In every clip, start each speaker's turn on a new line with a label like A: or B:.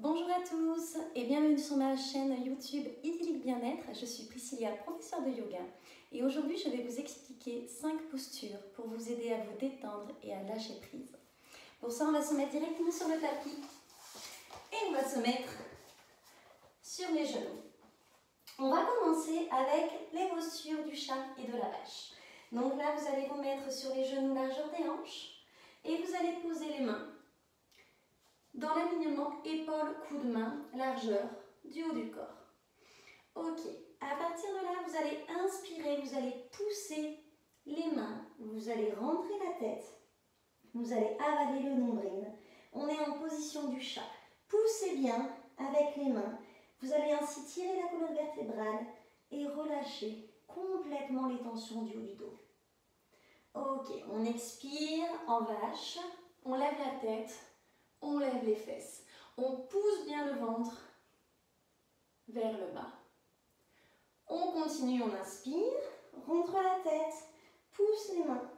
A: Bonjour à tous et bienvenue sur ma chaîne YouTube Idyllique Bien-être. Je suis Priscilla, professeure de yoga et aujourd'hui je vais vous expliquer 5 postures pour vous aider à vous détendre et à lâcher prise. Pour ça on va se mettre directement sur le tapis et on va se mettre sur les genoux. On va commencer avec les postures du chat et de la vache. Donc là vous allez vous mettre sur les genoux largeur des hanches et vous allez poser les mains dans l'alignement épaule-coude de main, largeur du haut du corps. Ok, à partir de là, vous allez inspirer, vous allez pousser les mains, vous allez rentrer la tête, vous allez avaler le nombril. On est en position du chat. Poussez bien avec les mains. Vous allez ainsi tirer la colonne vertébrale et relâcher complètement les tensions du haut du dos. Ok, on expire en vache, on lève la tête. On lève les fesses, on pousse bien le ventre vers le bas. On continue, on inspire, rentre la tête, pousse les mains.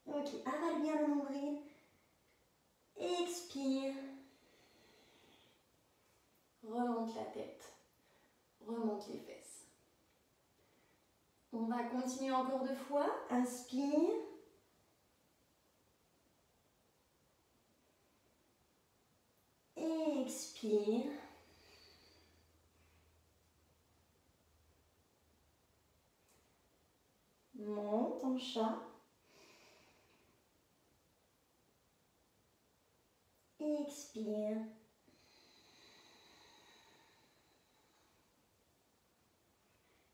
A: Ok, avale bien le nombril. Expire. Remonte la tête, remonte les fesses. On va continuer encore 2 fois. Inspire. Expire. Monte en chat. Expire.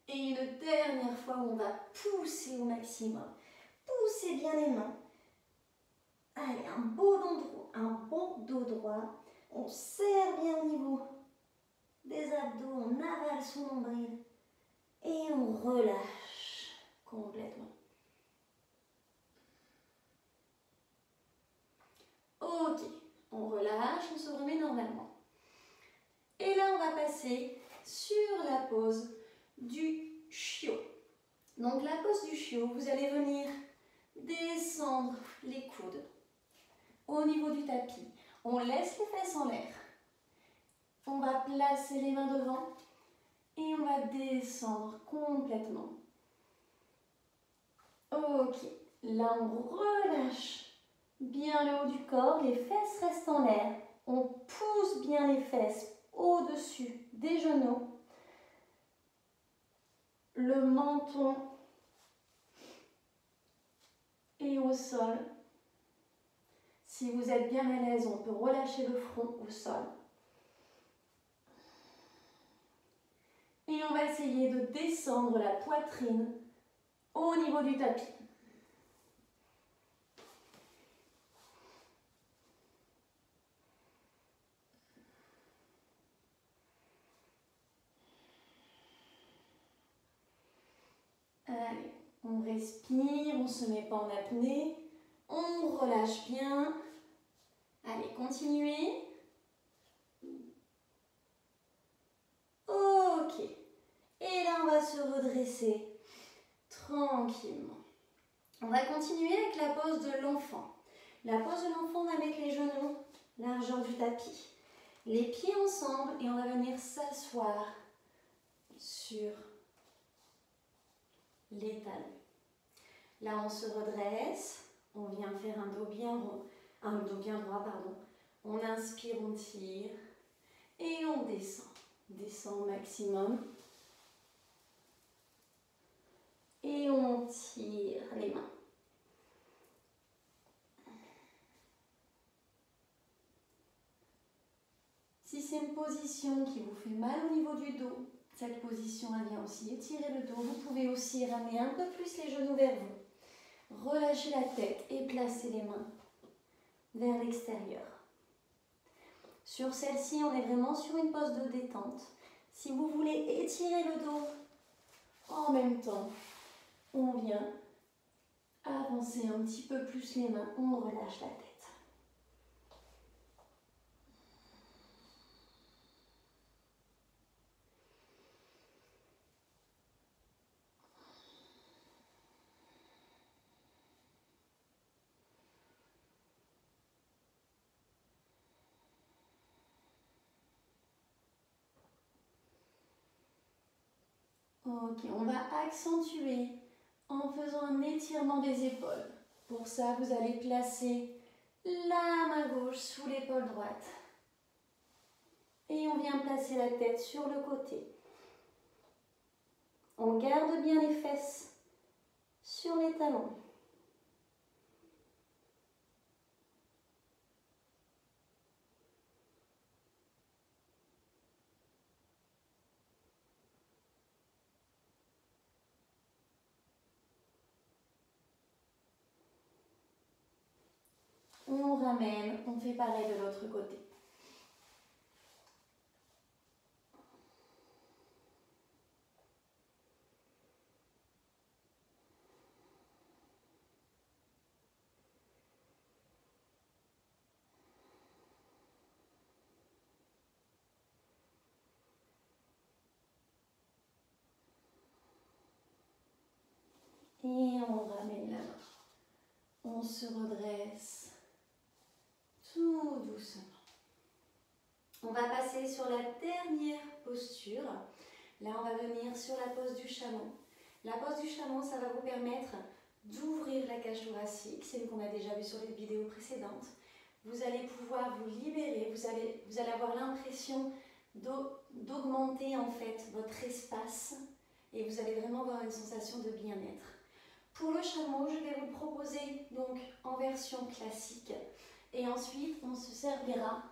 A: Et une dernière fois, on va pousser au maximum. Poussez bien les mains. Allez, un bon dos droit. On serre bien au niveau des abdos, on avale son nombril et on relâche complètement. Ok, on relâche, on se remet normalement. Et là, on va passer sur la pose du chiot. Donc la pose du chiot, vous allez venir descendre les coudes au niveau du tapis. On laisse les fesses en l'air. On va placer les mains devant et on va descendre complètement. Ok, là on relâche bien le haut du corps, les fesses restent en l'air. On pousse bien les fesses au-dessus des genoux. Le menton est au sol. Si vous êtes bien à l'aise, on peut relâcher le front au sol. Et on va essayer de descendre la poitrine au niveau du tapis. Allez, on respire, on ne se met pas en apnée, on relâche bien. Allez, continuez. Ok. Et là, on va se redresser tranquillement. On va continuer avec la pose de l'enfant. La pose de l'enfant, on va mettre les genoux largeur du tapis. Les pieds ensemble et on va venir s'asseoir sur les talons. Là, on se redresse. On vient faire un dos bien droit, pardon. On inspire, on tire et on descend. Descend au maximum. Et on tire les mains. Si c'est une position qui vous fait mal au niveau du dos, cette position elle vient aussi étirer le dos. Vous pouvez aussi ramener un peu plus les genoux vers vous. Relâchez la tête et placez les mains vers l'extérieur. Sur celle-ci, on est vraiment sur une pose de détente. Si vous voulez étirer le dos en même temps, on vient avancer un petit peu plus les mains, on relâche la tête. Ok, on va accentuer en faisant un étirement des épaules. Pour ça, vous allez placer la main gauche sous l'épaule droite. Et on vient placer la tête sur le côté. On garde bien les fesses sur les talons. On ramène, on fait pareil de l'autre côté. Et on ramène la main. On se redresse tout doucement. On va passer sur la dernière posture. Là, on va venir sur la pose du chameau. La pose du chameau, ça va vous permettre d'ouvrir la cage thoracique, celle qu'on a déjà vue sur les vidéos précédentes. Vous allez pouvoir vous libérer, vous allez avoir l'impression d'augmenter en fait votre espace et vous allez vraiment avoir une sensation de bien-être. Pour le chameau, je vais vous le proposer donc en version classique et ensuite on se servira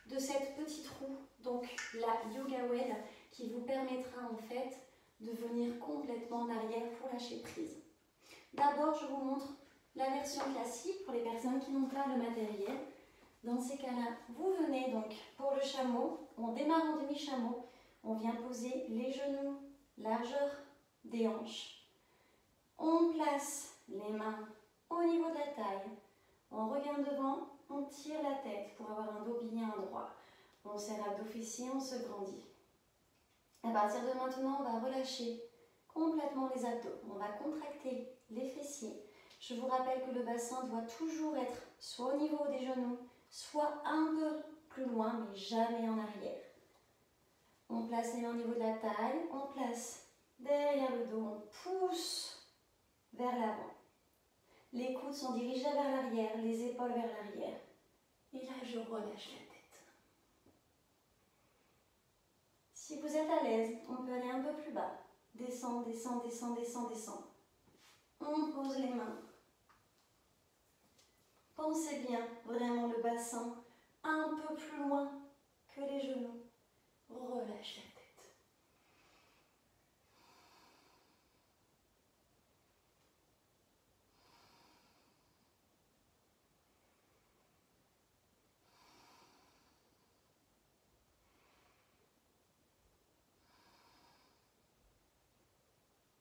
A: de cette petite roue, donc la Yoga Well, qui vous permettra en fait de venir complètement en arrière pour lâcher prise. D'abord, je vous montre la version classique pour les personnes qui n'ont pas le matériel. Dans ces cas-là, vous venez donc pour le chameau, on démarre en demi-chameau, on vient poser les genoux, largeur des hanches. On place les mains au niveau de la taille, on regarde devant, on tire la tête pour avoir un dos bien droit. On serre abdos fessiers, on se grandit. À partir de maintenant, on va relâcher complètement les abdos. On va contracter les fessiers. Je vous rappelle que le bassin doit toujours être soit au niveau des genoux, soit un peu plus loin, mais jamais en arrière. On place les mains au niveau de la taille, on place derrière le dos, on pousse vers l'avant. Les coudes sont dirigés vers l'arrière, les épaules vers l'arrière. Et là, je relâche la tête. Si vous êtes à l'aise, on peut aller un peu plus bas. Descend, descend, descend, descend, descend. On pose les mains. Pensez bien, vraiment le bassin un peu plus loin que les genoux. Relâche la tête.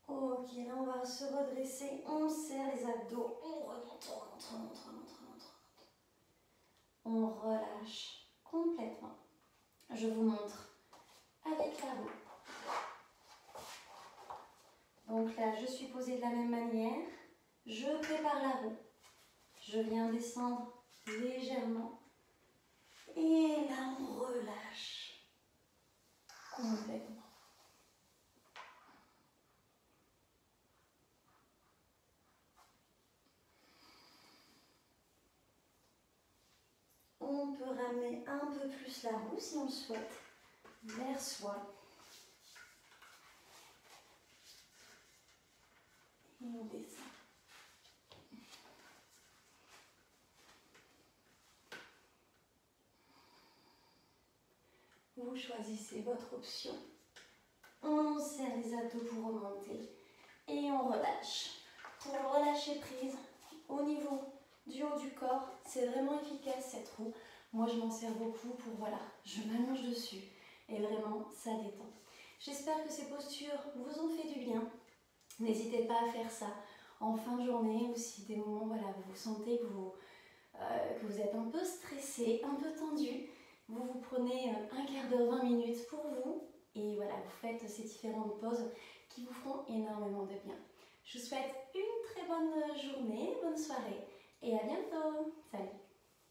A: Ok, là on va se redresser, on serre les abdos, on remonte, on remonte, on remonte, on remonte, on remonte. On relâche complètement. Je vous montre avec la roue. Donc là, je suis posée de la même manière. Je prépare la roue. Je viens descendre légèrement. Et là, on relâche complètement. On peut ramener un peu plus la roue si on le souhaite vers soi. Et on descend. Vous choisissez votre option. On serre les abdos pour remonter et on relâche. Pour relâcher prise au niveau du haut du corps, c'est vraiment efficace cette roue. Moi je m'en sers beaucoup pour voilà, je m'allonge dessus et vraiment ça détend. J'espère que ces postures vous ont fait du bien. N'hésitez pas à faire ça en fin de journée ou si des moments voilà, vous sentez que vous êtes un peu stressé, un peu tendu. Vous prenez un quart d'heure, 20 minutes pour vous et voilà, vous faites ces différentes pauses qui vous feront énormément de bien. Je vous souhaite une très bonne journée, bonne soirée et à bientôt. Salut!